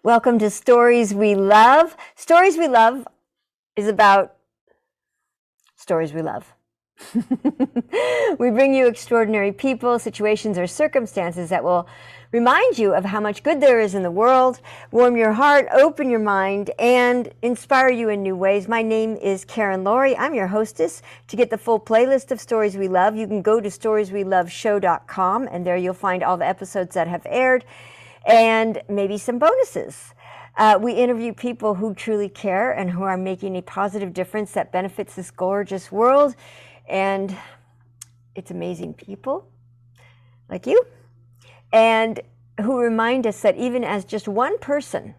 Welcome to Stories We Love. Stories We Love is about stories we love. We bring you extraordinary people, situations, or circumstances that will remind you of how much good there is in the world, warm your heart, open your mind, and inspire you in new ways. My name is Karen Lorre. I'm your hostess. To get the full playlist of Stories We Love, you can go to storiesweloveshow.com, and there you'll find all the episodes that have aired and maybe some bonuses. We interview people who truly care and who are making a positive difference that benefits this gorgeous world. And it's amazing people like you, and who remind us that even as just one person,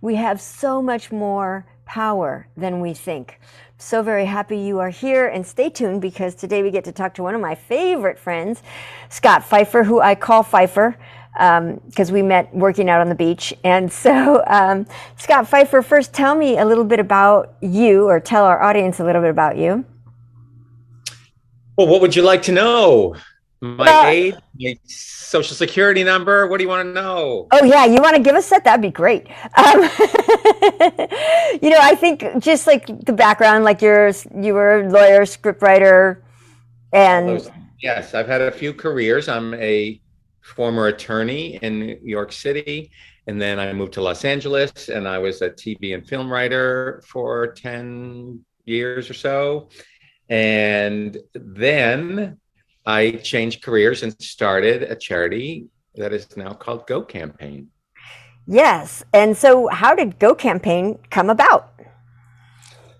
we have so much more power than we think. So very happy you are here, and stay tuned because today we get to talk to one of my favorite friends, Scott Pfeiffer, who I call Pfeiffer because we met working out on the beach. And so, Scott Pfeiffer, first tell me a little bit about you, or tell our audience a little bit about you. Well, what would you like to know? My Well, age, my social security number? What do you want to know? oh yeah, you want to give us that? That'd be great. I think just like the background, like you were a lawyer, scriptwriter, All and those. Yes, I've had a few careers. I'm a former attorney in New York City, and then I moved to Los Angeles, and I was a TV and film writer for 10 years or so. And then I changed careers and started a charity that is now called Go Campaign. yes. And so, how did Go Campaign come about?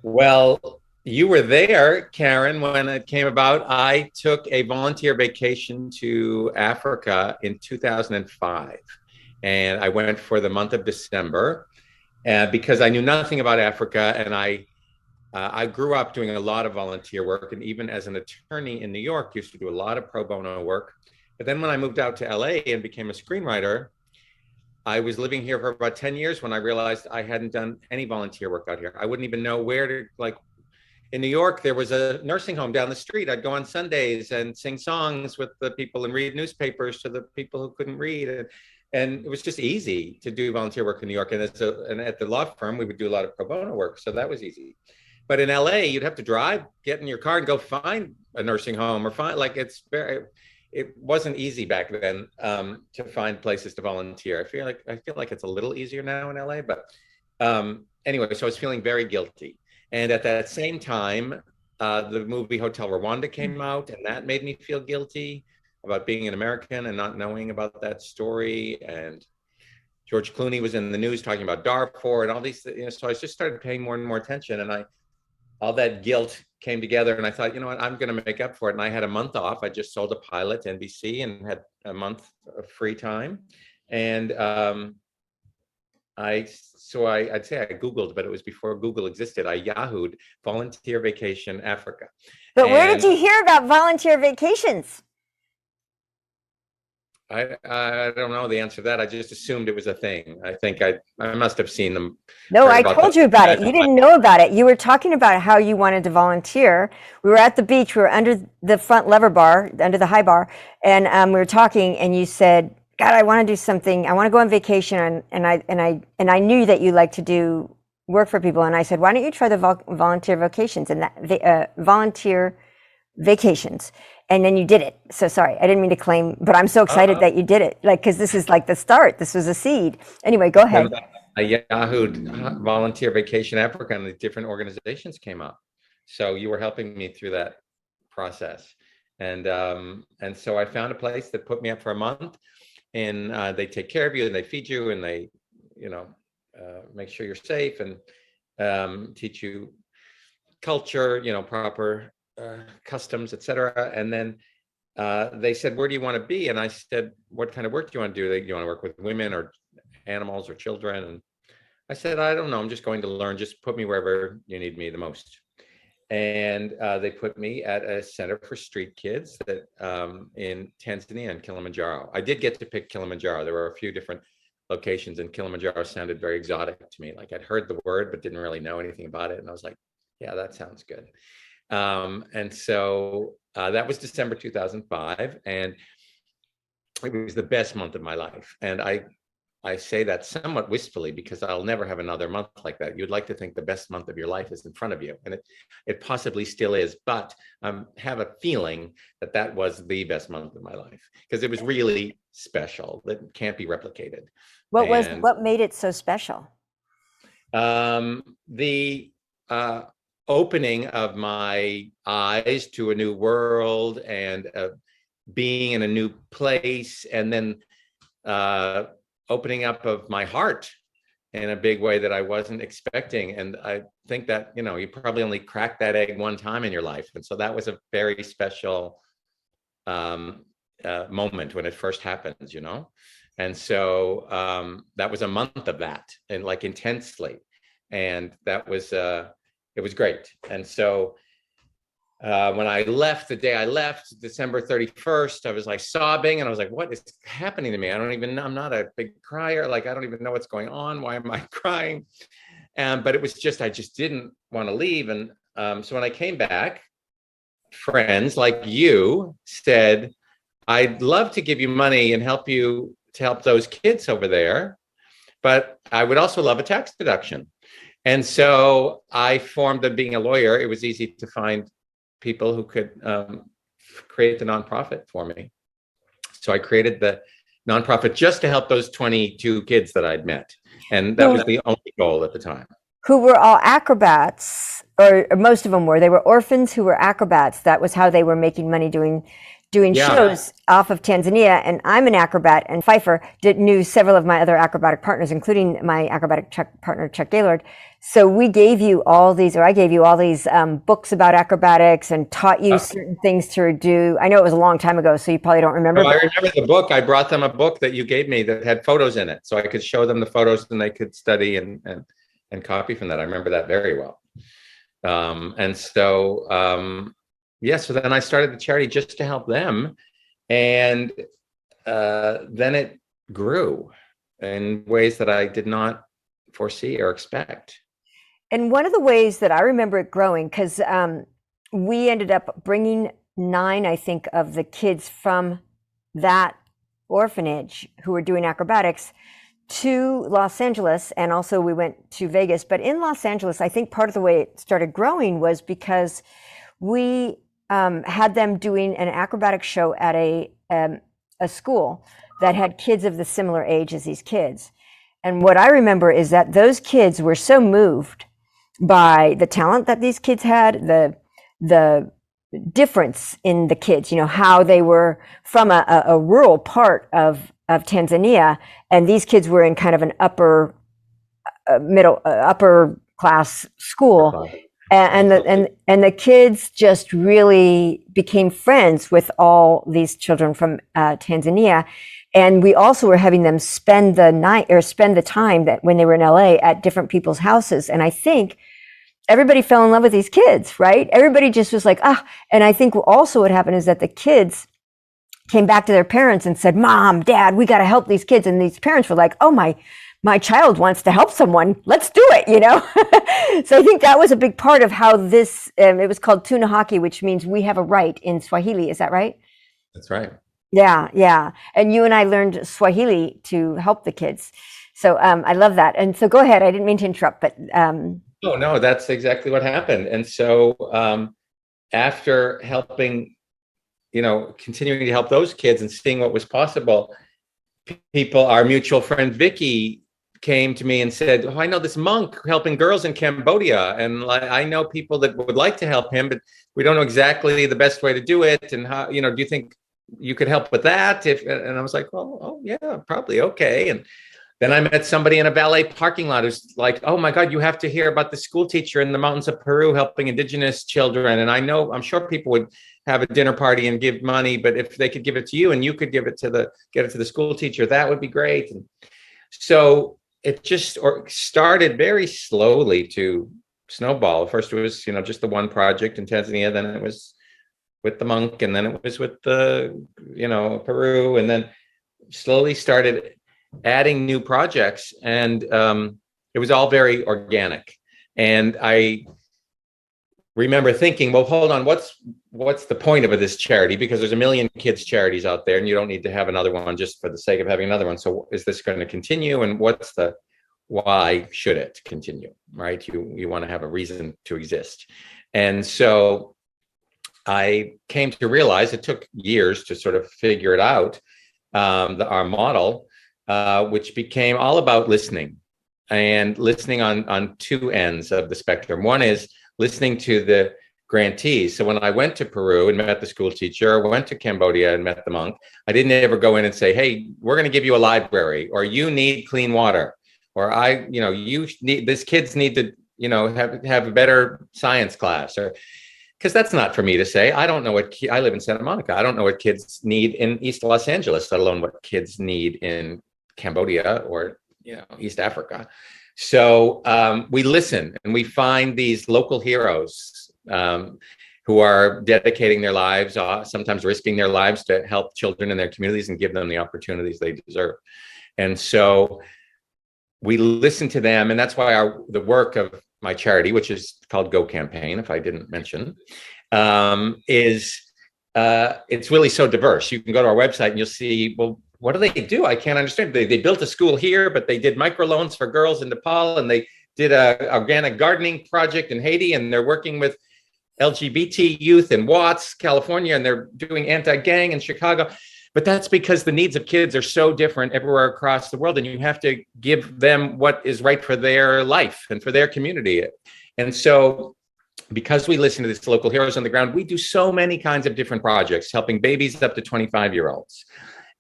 Well, you were there, Karen, when it came about. I took a volunteer vacation to Africa in 2005, and I went for the month of December because I knew nothing about Africa, and I grew up doing a lot of volunteer work, and even as an attorney in New York, used to do a lot of pro bono work. But then when I moved out to LA and became a screenwriter, I was living here for about 10 years when I realized I hadn't done any volunteer work out here. I wouldn't even know where to, like, in New York, there was a nursing home down the street. I'd go on Sundays and sing songs with the people and read newspapers to the people who couldn't read. And it was just easy to do volunteer work in New York. And at the law firm, we would do a lot of pro bono work. So that was easy. But in LA, you'd have to drive, get in your car and go find a nursing home or find, like, it wasn't easy back then to find places to volunteer. I feel like it's a little easier now in LA, but anyway, so I was feeling very guilty. And at that same time, the movie Hotel Rwanda came out, and that made me feel guilty about being an American and not knowing about that story. And George Clooney was in the news talking about Darfur and all these, so I just started paying more and more attention, and all that guilt came together, and I thought, you know what, I'm going to make up for it. And I had a month off. I just sold a pilot to NBC and had a month of free time. And I'd say I Googled, but it was before Google existed. I Yahooed volunteer vacation Africa. But where did And you hear about volunteer vacations? I don't know the answer to that. I just assumed it was a thing. I think I must have seen them. No, Heard I about told them. you about it. You didn't know about it. You were talking about how you wanted to volunteer. We were at the beach. We were under the front lever bar, under the high bar, and we were talking. And you said, "God, I want to do something. I want to go on vacation." And I knew that you like to do work for people. And I said, "Why don't you try the volunteer vacations and that volunteer vacations?" And then you did it. So sorry, I didn't mean to claim, but I'm so excited that you did it. Like, because this is like the start. This was a seed. Anyway, go ahead. I Yahooed volunteer vacation Africa, and the different organizations came up. So you were helping me through that process, and so I found a place that put me up for a month, and they take care of you and they feed you and they, you know, make sure you're safe and teach you culture, proper customs, etc. And then they said, "Where do you want to be?" And I said, "What kind of work do you want to do? Do you want to work with women or animals or children?" And I said, "I don't know. I'm just going to learn. Just put me wherever you need me the most." And they put me at a center for street kids that in Tanzania and Kilimanjaro. I did get to pick Kilimanjaro. There were a few different locations, and Kilimanjaro sounded very exotic to me. Like, I'd heard the word, but didn't really know anything about it. And I was like, yeah, that sounds good. And so that was December 2005. And it was the best month of my life. And I I say that somewhat wistfully because I'll never have another month like that. You'd like to think the best month of your life is in front of you, and it possibly still is. But have a feeling that that was the best month of my life because it was really special. That can't be replicated. What made it so special? The opening of my eyes to a new world and being in a new place, and then opening up of my heart in a big way that I wasn't expecting. And I think that, you probably only cracked that egg one time in your life. And so that was a very special moment when it first happens, And so that was a month of that, and like intensely. And that was, it was great. And so when I left, the day I left, December 31st, I was like sobbing, and I was like, what is happening to me? I don't even know. I'm not a big crier. Like, I don't even know what's going on. Why am I crying? But it was just, I just didn't want to leave. And so when I came back, friends like you said, I'd love to give you money and help you to help those kids over there, but I would also love a tax deduction. And so I formed, being a lawyer, it was easy to find people who could create the nonprofit for me. So I created the nonprofit just to help those 22 kids that I'd met. And that was the only goal at the time. Who were all acrobats, or most of them were. They were orphans who were acrobats. That was how they were making money doing shows off of Tanzania. And I'm an acrobat, and Pfeiffer knew several of my other acrobatic partners, including my acrobatic partner, Chuck Gaylord. So we gave you all these, or I gave you all these books about acrobatics and taught you certain things to do. I know it was a long time ago, so you probably don't remember. No, I remember the book. I brought them a book that you gave me that had photos in it, so I could show them the photos and they could study and copy from that. I remember that very well. And so, so then I started the charity just to help them. And then it grew in ways that I did not foresee or expect. And one of the ways that I remember it growing, because we ended up bringing 9, I think, of the kids from that orphanage who were doing acrobatics to Los Angeles, and also we went to Vegas. But in Los Angeles, I think part of the way it started growing was because we had them doing an acrobatic show at a school that had kids of the similar age as these kids. And what I remember is that those kids were so moved by the talent that these kids had, the difference in the kids, how they were from a rural part of Tanzania, and these kids were in kind of an upper class school. And the kids just really became friends with all these children from Tanzania. And we also were having them spend the time that when they were in LA at different people's houses. And I think everybody fell in love with these kids, right? Everybody just was like, and I think also what happened is that the kids came back to their parents and said, Mom, Dad, we got to help these kids. And these parents were like, oh, my child wants to help someone. Let's do it, So I think that was a big part of how this, it was called tuna hockey, which means we have a right in Swahili. Is that right? That's right. Yeah. And you and I learned Swahili to help the kids. So I love that. And so go ahead. I didn't mean to interrupt, but. Oh, no, that's exactly what happened. And so after helping, continuing to help those kids and seeing what was possible, our mutual friend, Vicky, came to me and said, I know this monk helping girls in Cambodia. And I know people that would like to help him, but we don't know exactly the best way to do it. And how, do you think you could help with that? And I was like, oh yeah, probably. Okay. And then I met somebody in a valet parking lot who's like, oh my God, you have to hear about the school teacher in the mountains of Peru helping indigenous children. And I'm sure people would have a dinner party and give money, but if they could give it to you and you could get it to the school teacher, that would be great. And so it just started very slowly to snowball. First it was, just the one project in Tanzania, then it was with the monk, and then it was with the, Peru, and then slowly started adding new projects. And it was all very organic. And I remember thinking, well, hold on, what's the point of this charity? Because there's a million kids charities out there, and you don't need to have another one just for the sake of having another one. So is this going to continue? And why should it continue? Right? You want to have a reason to exist. And so I came to realize, it took years to sort of figure it out, our model, which became all about listening, and listening on two ends of the spectrum. One is listening to the grantees. So when I went to Peru and met the school teacher, or went to Cambodia and met the monk, I didn't ever go in and say, hey, we're going to give you a library, or you need clean water, or this kids need to, have a better science class, or, because that's not for me to say. I don't know I live in Santa Monica. I don't know what kids need in East Los Angeles, let alone what kids need in Cambodia or, East Africa. So we listen, and we find these local heroes who are dedicating their lives, sometimes risking their lives, to help children in their communities and give them the opportunities they deserve. And so we listen to them, and that's why the work of my charity, which is called Go Campaign, if I didn't mention, it's really so diverse. You can go to our website and you'll see, well, what do they do? I can't understand. They built a school here, but they did microloans for girls in Nepal, and they did a organic gardening project in Haiti, and they're working with LGBT youth in Watts, California, and they're doing anti-gang in Chicago. But that's because the needs of kids are so different everywhere across the world, and you have to give them what is right for their life and for their community. And so, because we listen to these local heroes on the ground, we do so many kinds of different projects, helping babies up to 25-year-olds.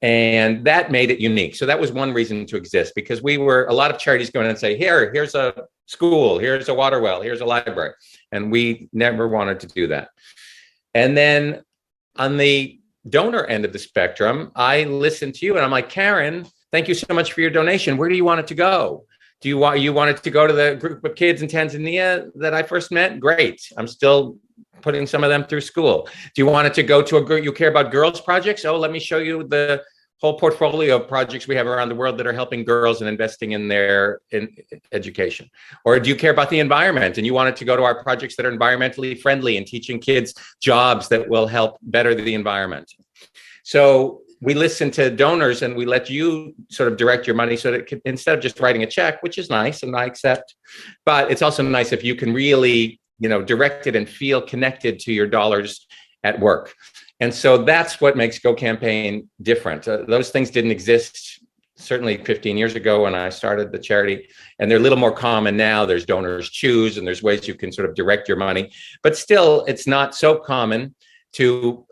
And that made it unique. So that was one reason to exist, because a lot of charities go in and say, here's a school, here's a water well, here's a library. And we never wanted to do that. And then on the donor end of the spectrum, I listened to you and I'm like, Karen, thank you so much for your donation. Where do you want it to go? Do you want it to go to the group of kids in Tanzania that I first met? Great. I'm still putting some of them through school. Do you want it to go to a group? You care about girls projects? Oh, let me show you the whole portfolio of projects we have around the world that are helping girls and investing in their education. Or do you care about the environment and you want it to go to our projects that are environmentally friendly and teaching kids jobs that will help better the environment? So we listen to donors and we let you sort of direct your money, so that instead of just writing a check, which is nice and I accept, but it's also nice if you can really, direct it and feel connected to your dollars at work. And so that's what makes Go Campaign different. Those things didn't exist certainly 15 years ago when I started the charity, and they're a little more common now. There's Donors Choose, and there's ways you can sort of direct your money, but still it's not so common to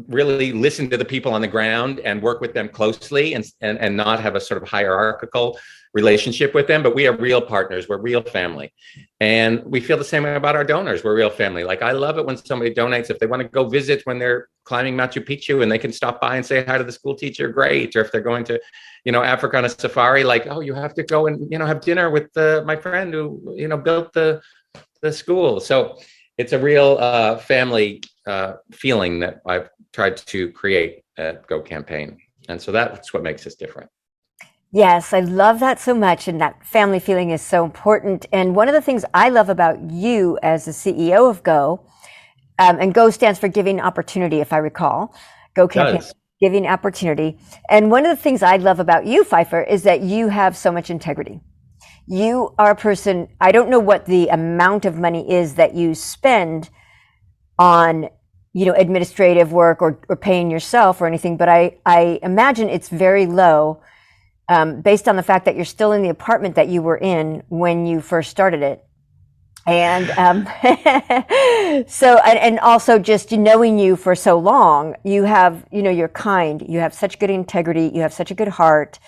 really listen to the people on the ground and work with them closely, and not have a sort of hierarchical relationship with them. But we are real partners. We're real family. And we feel the same way about our donors. We're real family. Like, I love it when somebody donates. If they want to go visit when they're climbing Machu Picchu and they can stop by and say hi to the school teacher, great. Or if they're going to, Africa on a safari, like, oh, you have to go and, have dinner with my friend who, built the school. So it's a real family feeling that I've tried to create at Go Campaign. And so that's what makes us different. Yes, I love that so much. And that family feeling is so important. And one of the things I love about you as the CEO of Go, and Go stands for Giving Opportunity, if I recall. Go Campaign, Giving Opportunity. And one of the things I love about you, Pfeiffer, is that you have so much integrity. You are a person, I don't know what the amount of money is that you spend on, administrative work or paying yourself or anything, but I imagine it's very low. Based on the fact that you're still in the apartment that you were in when you first started it. And so, and also just knowing you for so long, you have, you're kind, you have such good integrity, you have such a good heart,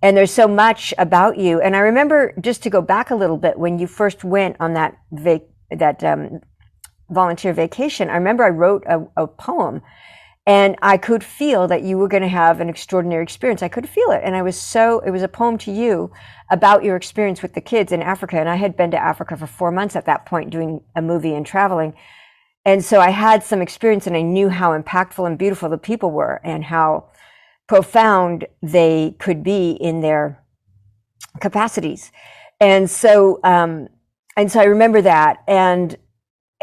and there's so much about you. And I remember, just to go back a little bit, when you first went on that volunteer vacation, I remember I wrote a poem. And I could feel that you were going to have an extraordinary experience. I could feel it. And it was a poem to you about your experience with the kids in Africa. And I had been to Africa for 4 months at that point, doing a movie and traveling. And so I had some experience, and I knew how impactful and beautiful the people were and how profound they could be in their capacities. And so I remember that. And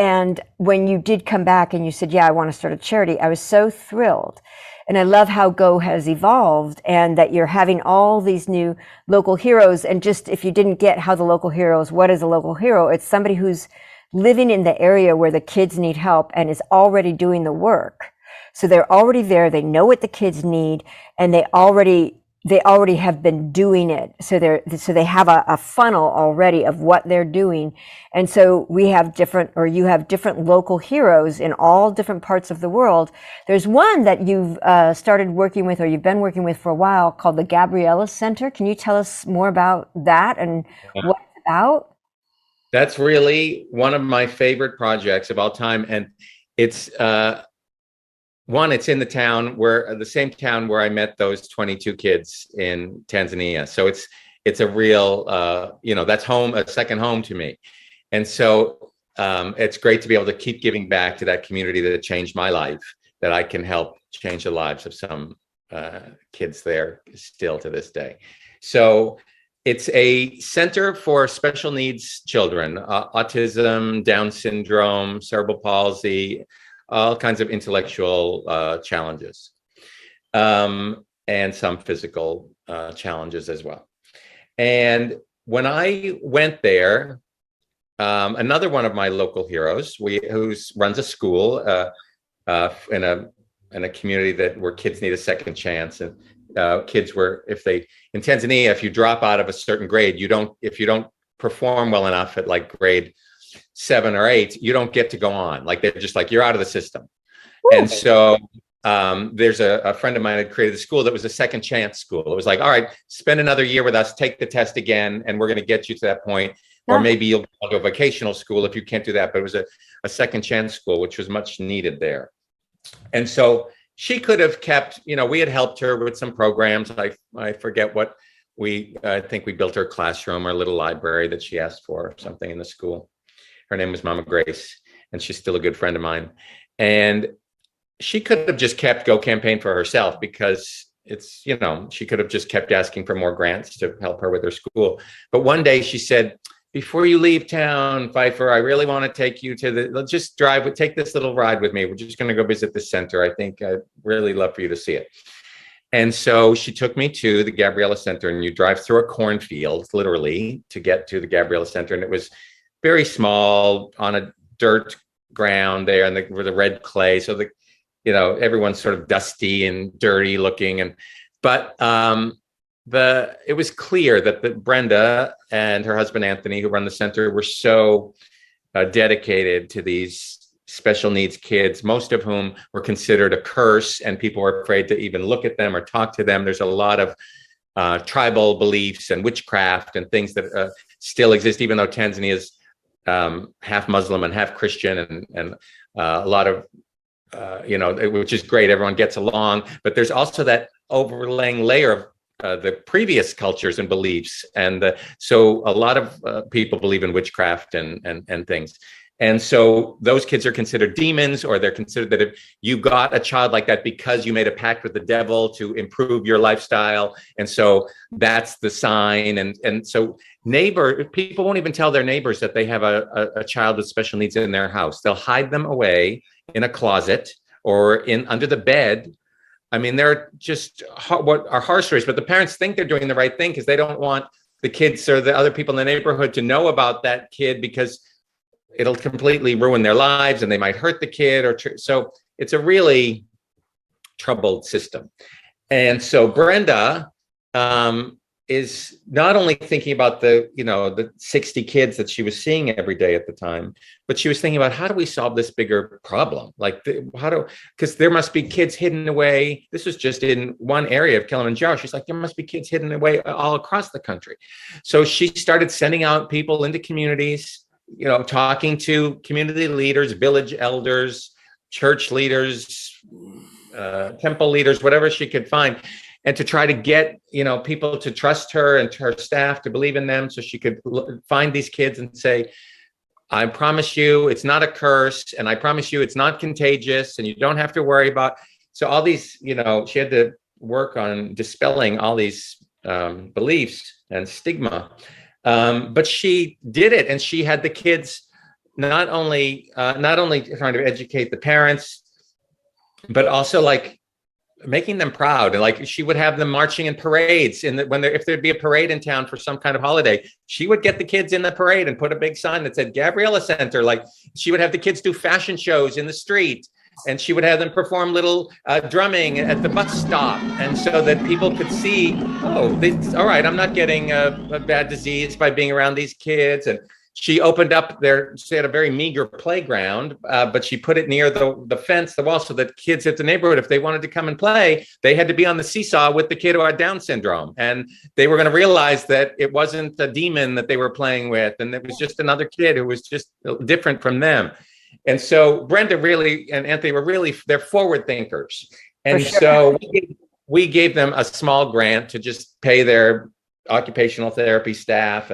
And when you did come back and you said, yeah, I want to start a charity, I was so thrilled. And I love how Go has evolved and that you're having all these new local heroes. And just if you didn't get how the local heroes, what is a local hero? It's somebody who's living in the area where the kids need help and is already doing the work. So they're already there. They know what the kids need, and they already have been doing it. So they have a funnel already of what they're doing. And so you have different local heroes in all different parts of the world. There's one that you've started working with, or you've been working with for a while, called the Gabriella Center. Can you tell us more about that and what it's about? That's really one of my favorite projects of all time. And it's it's in the same town where I met those 22 kids in Tanzania. So it's a real, that's home, a second home to me. And so it's great to be able to keep giving back to that community that changed my life, that I can help change the lives of some kids there still to this day. So it's a center for special needs children, autism, Down syndrome, cerebral palsy, all kinds of intellectual challenges, and some physical challenges as well. And when I went there, another one of my local heroes, who runs a school in a community where kids need a second chance, and kids in Tanzania, if you drop out of a certain grade, if you don't perform well enough at like grade 7 or 8, you don't get to go on. Like, they're just like, you're out of the system. Ooh. And so there's a friend of mine had created a school that was a second chance school. It was like, all right, spend another year with us, take the test again, and we're going to get you to that point. Or maybe you'll go to a vocational school if you can't do that. But it was a second chance school, which was much needed there. And so she could have kept, we had helped her with some programs. I forget what I think we built her classroom or a little library that she asked for, or something in the school. Her name was Mama Grace, and she's still a good friend of mine. And she could have just kept Go Campaign for herself, because she could have just kept asking for more grants to help her with her school. But one day she said, before you leave town, Pfeiffer, I really want to take you let's just take this little ride with me. We're just going to go visit the center. I think I'd really love for you to see it. And so she took me to the Gabriella Center, and you drive through a cornfield, literally, to get to the Gabriella Center. And it was very small on a dirt ground there, and with the red clay. So everyone's sort of dusty and dirty looking. But it was clear that Brenda and her husband Anthony, who run the center, were so dedicated to these special needs kids, most of whom were considered a curse, and people were afraid to even look at them or talk to them. There's a lot of tribal beliefs and witchcraft and things that still exist, even though Tanzania is half Muslim and half Christian, and a lot of which is great. Everyone gets along, but there's also that overlaying layer of the previous cultures and beliefs, and so a lot of people believe in witchcraft and things. And so those kids are considered demons, or they're considered that if you got a child like that because you made a pact with the devil to improve your lifestyle. And so that's the sign. And so people won't even tell their neighbors that they have a child with special needs in their house. They'll hide them away in a closet or under the bed. I mean, they're just what are horror stories, but the parents think they're doing the right thing because they don't want the kids or the other people in the neighborhood to know about that kid, because it'll completely ruin their lives and they might hurt the kid. So it's a really troubled system. And so Brenda is not only thinking about the 60 kids that she was seeing every day at the time, but she was thinking about, how do we solve this bigger problem? Because there must be kids hidden away. This was just in one area of Kilimanjaro. She's like, there must be kids hidden away all across the country. So she started sending out people into communities, talking to community leaders, village elders, church leaders, temple leaders, whatever she could find, and to try to get, people to trust her and her staff to believe in them, so she could find these kids and say, I promise you it's not a curse, and I promise you it's not contagious, and you don't have to worry about. So all these, she had to work on dispelling all these beliefs and stigma. But she did it, and she had the kids not only trying to educate the parents, but also like making them proud. And like she would have them marching in parades if there'd be a parade in town for some kind of holiday, she would get the kids in the parade and put a big sign that said Gabriella Center. Like she would have the kids do fashion shows in the street, and she would have them perform little drumming at the bus stop, and so that people could see, oh, all right, I'm not getting a bad disease by being around these kids. And she opened up she had a very meager playground, but she put it near the fence, the wall, so that kids at the neighborhood, if they wanted to come and play, they had to be on the seesaw with the kid who had Down syndrome. And they were going to realize that it wasn't a demon that they were playing with, and it was just another kid who was just different from them. And so Brenda really and Anthony were really, they're forward thinkers. And so we gave them a small grant to just pay their occupational therapy staff.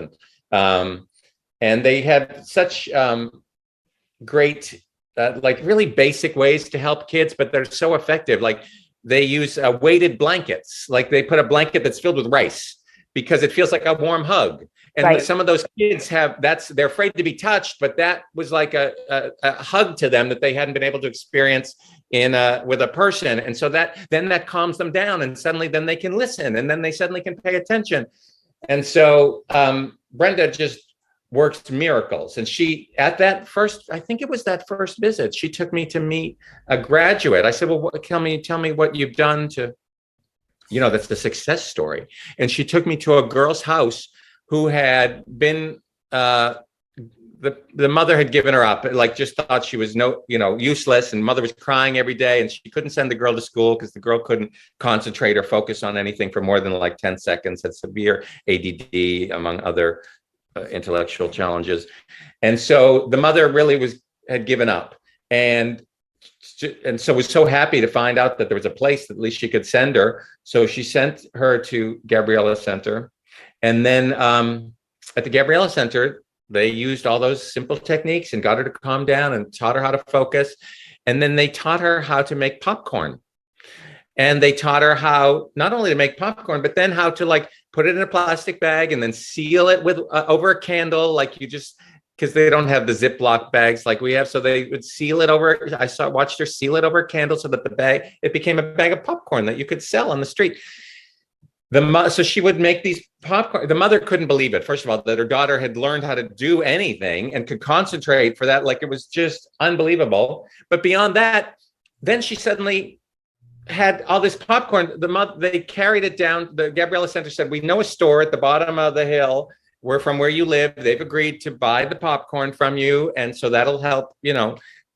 And they had such great, like really basic ways to help kids, but they're so effective. Like they use weighted blankets. Like they put a blanket that's filled with rice because it feels like a warm hug. And some of those kids they're afraid to be touched, but that was like a hug to them that they hadn't been able to experience with a person. And so that calms them down, and suddenly then they can listen, and then they suddenly can pay attention. And so Brenda just works miracles. And I think it was that first visit, she took me to meet a graduate. I said, well, tell me what you've done to, that's the success story. And she took me to a girl's house who had been, the mother had given her up, like just thought she was useless, and mother was crying every day, and she couldn't send the girl to school because the girl couldn't concentrate or focus on anything for more than like 10 seconds, had severe ADD, among other intellectual challenges. And so the mother really had given up, and so was so happy to find out that there was a place that at least she could send her. So she sent her to Gabriella Center. And then at the Gabriella Center, they used all those simple techniques and got her to calm down and taught her how to focus. And then they taught her how to make popcorn. And they taught her how not only to make popcorn, but then how to like put it in a plastic bag and then seal it with over a candle, like because they don't have the Ziploc bags like we have. So they would seal it over. Watched her seal it over a candle so that it became a bag of popcorn that you could sell on the street. So she would make these popcorn. The mother couldn't believe it, first of all, that her daughter had learned how to do anything and could concentrate for that. Like it was just unbelievable. But beyond that, then she suddenly had all this popcorn. They carried it down. The Gabriella Center said, we know a store at the bottom of the hill from where you live. They've agreed to buy the popcorn from you. And so that'll help,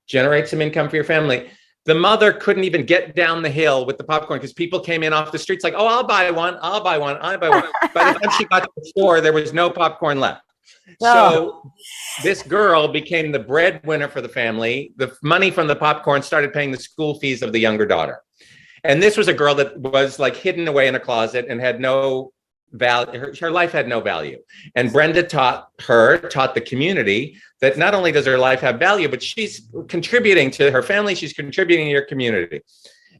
generate some income for your family. The mother couldn't even get down the hill with the popcorn because people came in off the streets like, oh, I'll buy one. By the time she got to the store, there was no popcorn left. So this girl became the breadwinner for the family. The money from the popcorn started paying the school fees of the younger daughter. And this was a girl that was like hidden away in a closet and had no value. Her life had no value. And Brenda taught the community that not only does her life have value, but she's contributing to her family. She's contributing to your community.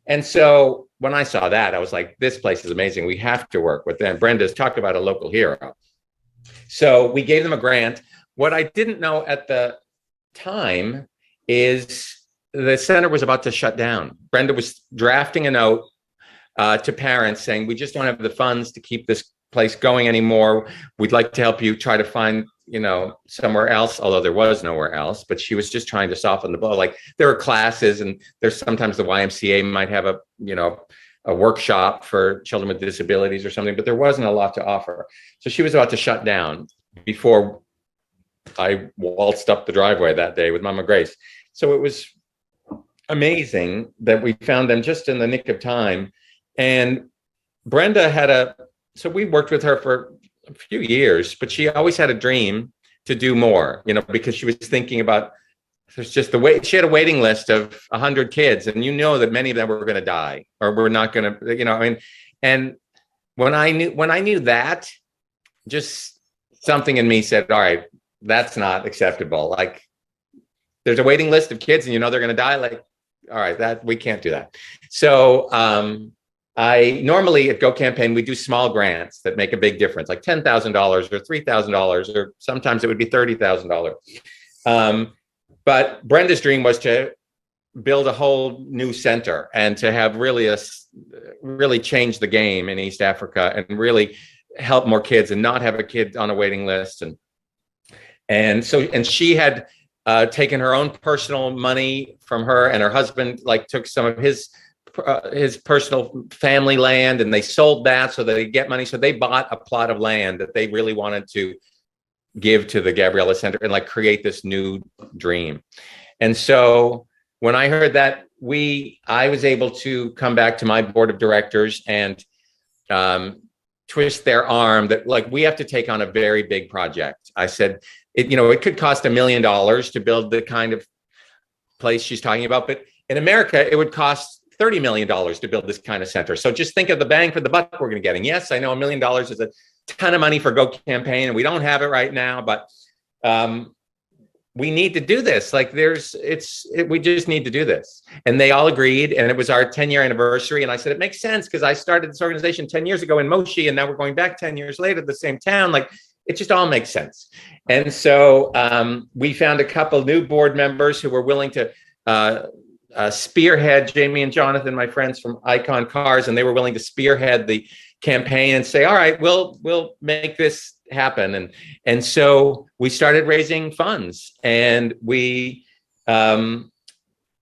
And so when I saw that, I was like, this place is amazing. We have to work with them. Brenda's talked about a local hero. So we gave them a grant. What I didn't know at the time is the center was about to shut down. Brenda was drafting a note to parents saying, we just don't have the funds to keep this place going anymore. We'd like to help you try to find, somewhere else, although there was nowhere else, but she was just trying to soften the blow. Like there are classes, and there's sometimes the YMCA might have a workshop for children with disabilities or something, but there wasn't a lot to offer. So she was about to shut down before I waltzed up the driveway that day with Mama Grace. So it was amazing that we found them just in the nick of time. And Brenda so we worked with her for a few years, but she always had a dream to do more, because she was thinking about, there's just she had a waiting list of 100 kids, and that many of them were going to die or were not going to, and when I knew that, just something in me said, all right, that's not acceptable. Like there's a waiting list of kids and they're going to die. Like, all right, we can't do that. So, I normally at Go Campaign, we do small grants that make a big difference, like $10,000 or $3,000, or sometimes it would be $30,000. But Brenda's dream was to build a whole new center and to have really change the game in East Africa and really help more kids and not have a kid on a waiting list. And she had taken her own personal money from her, and her husband like took some of his personal family land, and they sold that so that they get money. So they bought a plot of land that they really wanted to give to the Gabriella Center and like create this new dream. And so when I heard that, I was able to come back to my board of directors and twist their arm that like, we have to take on a very big project. I said, it could cost $1 million to build the kind of place she's talking about, but in America, it would cost $30 million to build this kind of center. So just think of the bang for the buck we're going to get. And yes, I know $1 million is a ton of money for Go Campaign, and we don't have it right now, but we need to do this. Like we just need to do this. And they all agreed. And it was our 10-year anniversary. And I said, it makes sense because I started this organization 10 years ago in Moshi, and now we're going back 10 years later to the same town. Like it just all makes sense. And so we found a couple new board members who were willing to spearhead, Jamie and Jonathan, my friends from Icon Cars, and they were willing to spearhead the campaign and say, all right, we'll make this happen. And so we started raising funds, and we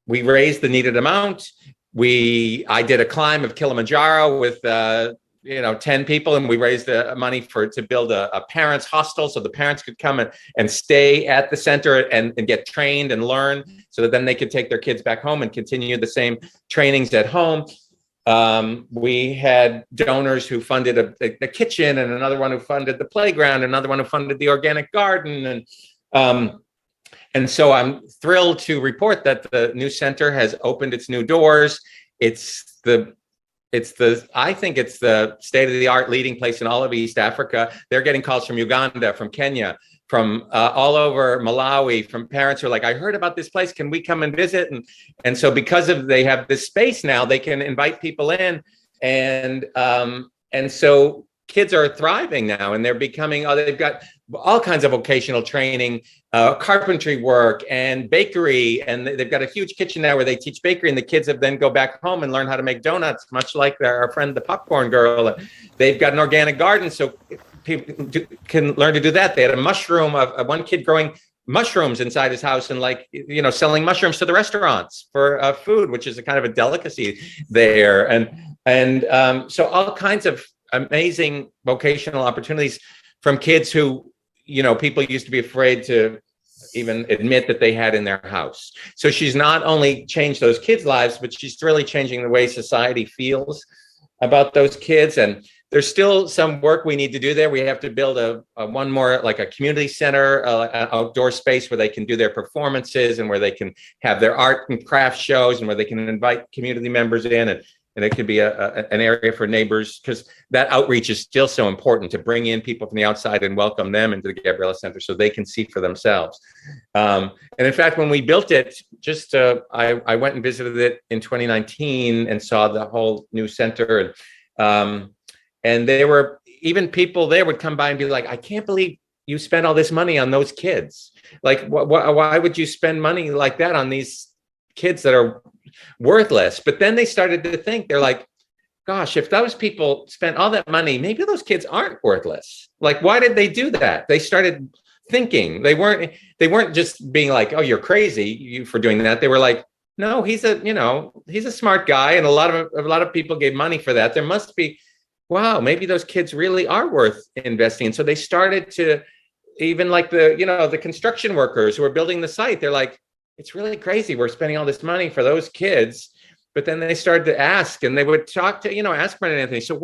raised the needed amount. I did a climb of Kilimanjaro with 10 people, and we raised the money to build a parents hostel so the parents could come and stay at the center and get trained and learn, so that then they could take their kids back home and continue the same trainings at home. We had donors who funded the kitchen, and another one who funded the playground, another one who funded the organic garden. And so I'm thrilled to report that the new center has opened its new doors. I think it's the state-of-the-art leading place in all of East Africa. They're getting calls from Uganda, from Kenya, from all over Malawi, from parents who are like, I heard about this place, can we come and visit? And so because they have this space now, they can invite people in. And so kids are thriving now, and they've got all kinds of vocational training, carpentry work and bakery. And they've got a huge kitchen now where they teach bakery, and the kids then go back home and learn how to make donuts, much like our friend, the popcorn girl. They've got an organic garden, so people can learn to do that. They had a mushroom of one kid growing mushrooms inside his house and selling mushrooms to the restaurants for food, which is a kind of a delicacy there. And so all kinds of amazing vocational opportunities from kids who, people used to be afraid to even admit that they had in their house. So she's not only changed those kids' lives, but she's really changing the way society feels about those kids. And there's still some work we need to do there. We have to build one more, like a community center, an outdoor space where they can do their performances and where they can have their art and craft shows and where they can invite community members in. And it could be an area for neighbors, because that outreach is still so important, to bring in people from the outside and welcome them into the Gabriella Center so they can see for themselves. And in fact, when we built it, I went and visited it in 2019 and saw the whole new center. And there were even people there would come by and be like, I can't believe you spent all this money on those kids. Like, why would you spend money like that on these kids that are worthless? But then they started to think, they're like, gosh, if those people spent all that money, maybe those kids aren't worthless. Like, why did they do that? They started thinking. They weren't just being like, oh, you're crazy for doing that. They were like, no, he's a smart guy, and a lot of people gave money for that. There must be, wow, maybe those kids really are worth investing in. So they started to, even like the construction workers who are building the site, they're like, it's really crazy we're spending all this money for those kids. But then they started to ask, and they would talk to, ask Brendan Anthony, so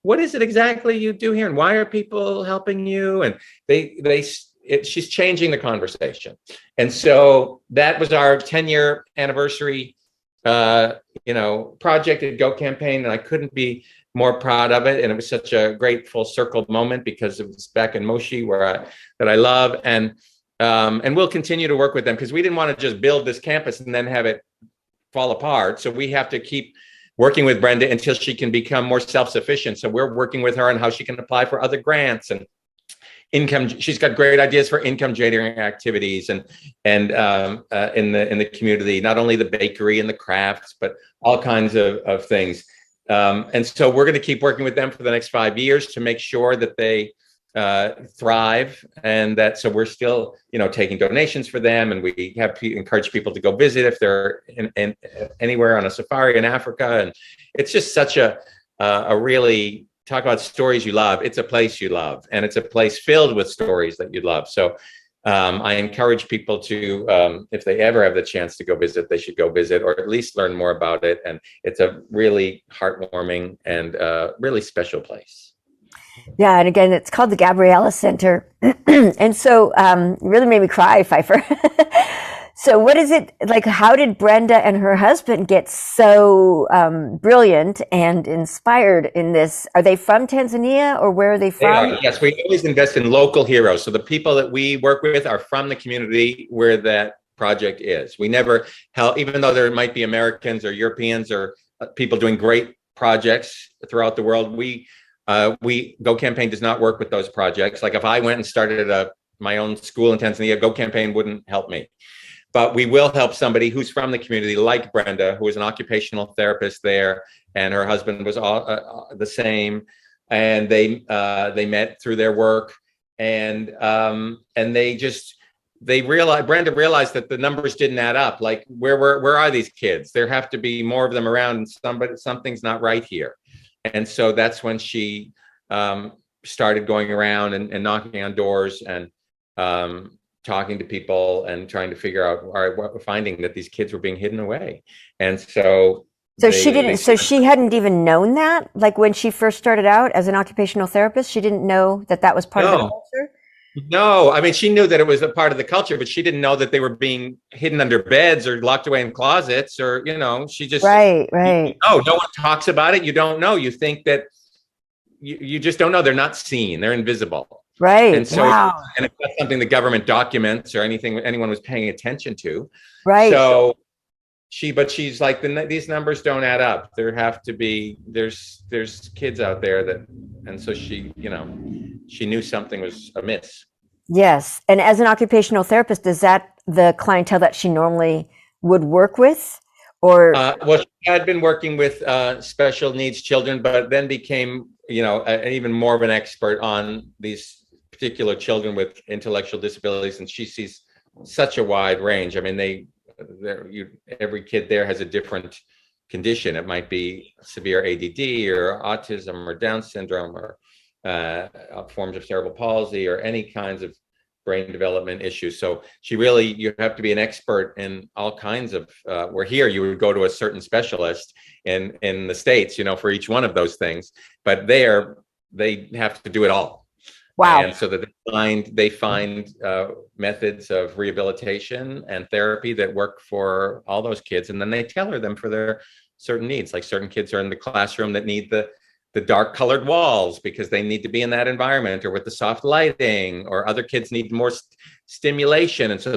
what is it exactly you do here, and why are people helping you? And she's changing the conversation. And so that was our 10-year anniversary project at Go Campaign, and I couldn't be more proud of it. And it was such a great full circle moment, because it was back in Moshi that I love. And we'll continue to work with them, because we didn't want to just build this campus and then have it fall apart. So we have to keep working with Brenda until she can become more self-sufficient. So we're working with her on how she can apply for other grants. And income. She's got great ideas for income generating activities and in the community. Not only the bakery and the crafts, but all kinds of things. And so we're going to keep working with them for the next 5 years to make sure that they thrive, and that so we're still taking donations for them, and we have encourage people to go visit if they're in anywhere on a safari in Africa. And it's just such a really, talk about stories you love. It's a place you love, and it's a place filled with stories that you love. So I encourage people to, if they ever have the chance to go visit, they should go visit, or at least learn more about it. And it's a really heartwarming and really special place. Yeah, and again, it's called the Gabriella Center. And so it really made me cry, Pfeiffer. So what is it like? How did Brenda and her husband get so brilliant and inspired in this? Are they from Tanzania, or where are they from? They are, yes, we always invest in local heroes. So the people that we work with are from the community where that project is. We never help, even though there might be Americans or Europeans or people doing great projects throughout the world. We Go Campaign does not work with those projects. Like if I went and started my own school in Tanzania, Go Campaign wouldn't help me. But we will help somebody who's from the community, like Brenda, who is an occupational therapist there, and her husband was the same, and they met through their work, and Brenda realized that the numbers didn't add up. Like where are these kids? There have to be more of them around, and something's not right here. And so that's when she started going around and knocking on doors and talking to people and trying to figure out, all right, what we're finding that these kids were being hidden away. And so she hadn't even known that, like when she first started out as an occupational therapist, she didn't know that was part of the culture. No, I mean, she knew that it was a part of the culture, but she didn't know that they were being hidden under beds or locked away in closets, or she just right. No one talks about it. You don't know. You think that you just don't know. They're not seen. They're invisible. Right. And so, wow. And it's not something the government documents or anything anyone was paying attention to. Right. So she's like, these numbers don't add up. There have to be, there's kids out there and so she knew something was amiss. Yes. And as an occupational therapist, is that the clientele that she normally would work with? Or well, she had been working with special needs children, but then became, even more of an expert on these particular children with intellectual disabilities. And she sees such a wide range. I mean, every kid there has a different condition. It might be severe ADD or autism or Down syndrome or forms of cerebral palsy or any kinds of brain development issues. So you have to be an expert in all kinds of, where here you would go to a certain specialist in the States, for each one of those things, but there they have to do it all. wow. And so that they find methods of rehabilitation and therapy that work for all those kids. And then they tailor them for their certain needs. Like certain kids are in the classroom that need the dark colored walls because they need to be in that environment, or with the soft lighting, or other kids need more stimulation. And so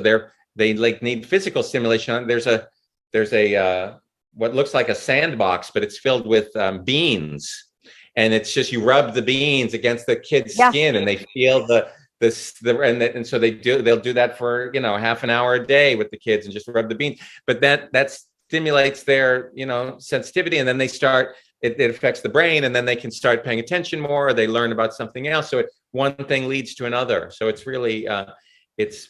they need physical stimulation. There's a what looks like a sandbox, but it's filled with beans. And it's just, you rub the beans against the kid's skin and they feel and so they'll do that for, half an hour a day with the kids and just rub the beans. But that stimulates their, sensitivity. And then they start, it affects the brain, and then they can start paying attention more, or they learn about something else. So one thing leads to another. So it's really, it's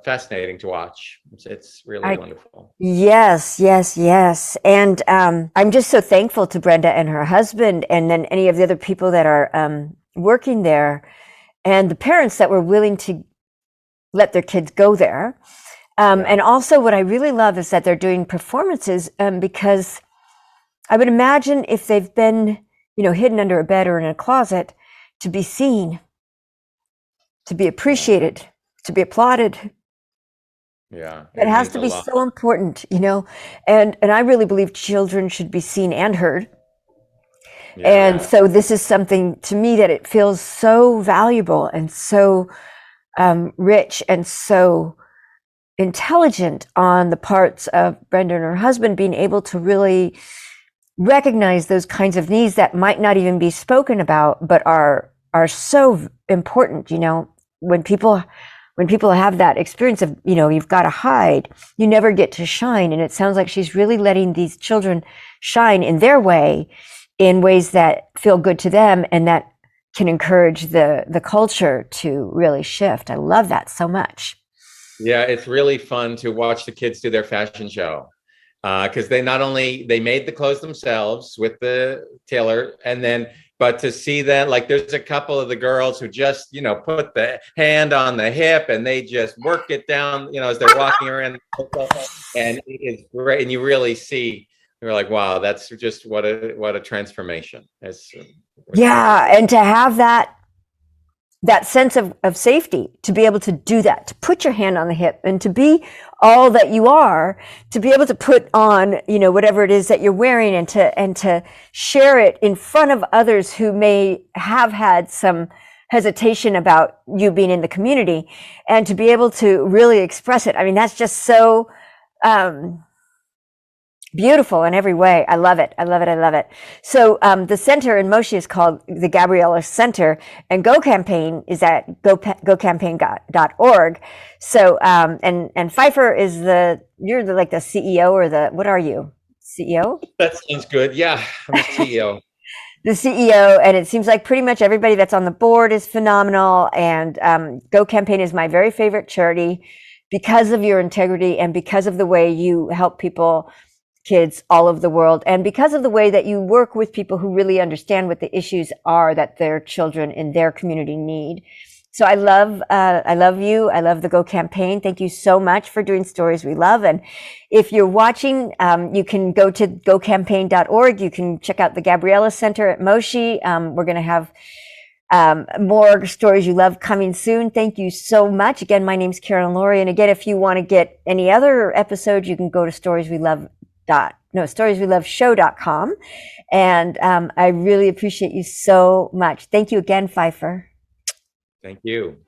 fascinating to watch. It's really wonderful. Yes. And I'm just so thankful to Brenda and her husband, and then any of the other people that are working there, and the parents that were willing to let their kids go there. And also what I really love is that they're doing performances, because I would imagine if they've been, hidden under a bed or in a closet, to be seen, to be appreciated, to be applauded. Yeah. It has to be so important, and I really believe children should be seen and heard. Yeah. And so this is something to me that it feels so valuable and so rich and so intelligent on the parts of Brenda and her husband, being able to really recognize those kinds of needs that might not even be spoken about, but are are so important. You know, when people have that experience of, you know, you've got to hide, you never get to shine. And it sounds like she's really letting these children shine in their way, in ways that feel good to them and that can encourage the culture to really shift. I love that so much. Yeah, it's really fun to watch the kids do their fashion show, because they not only they made the clothes themselves with the tailor, and then but to see that, like, there's a couple of the girls who just, you know, put the hand on the hip and they just work it down, you know, as they're walking around, and it's great. And you really see, you're like, wow, that's just what a transformation. It's Yeah, and to have that sense of safety, to be able to do that, to put your hand on the hip and to be all that you are, to be able to put on, you know, whatever it is that you're wearing, and to share it in front of others who may have had some hesitation about you being in the community, and to be able to really express it. I mean, that's just so beautiful in every way. I love it. I love it. I love it. So the center in Moshi is called the Gabriella Center, and Go Campaign is at gocampaign.org. So and Pfeiffer is you're like the CEO, or what are you? CEO? that sounds good. Yeah, I'm a CEO. The CEO, and it seems like pretty much everybody that's on the board is phenomenal. And Go Campaign is my very favorite charity because of your integrity and because of the way you help people, kids all over the world, and because of the way that you work with people who really understand what the issues are that their children in their community need. So I love you. I love the Go Campaign. Thank you so much for doing Stories We Love. And if you're watching, you can go to gocampaign.org. You can check out the Gabriella Center at Moshi. We're going to have more Stories You Love coming soon. Thank you so much. Again, my name's Karen Lorre. And again, if you want to get any other episodes, you can go to storiesweloveshow.com. And I really appreciate you so much. Thank you again, Pfeiffer. Thank you.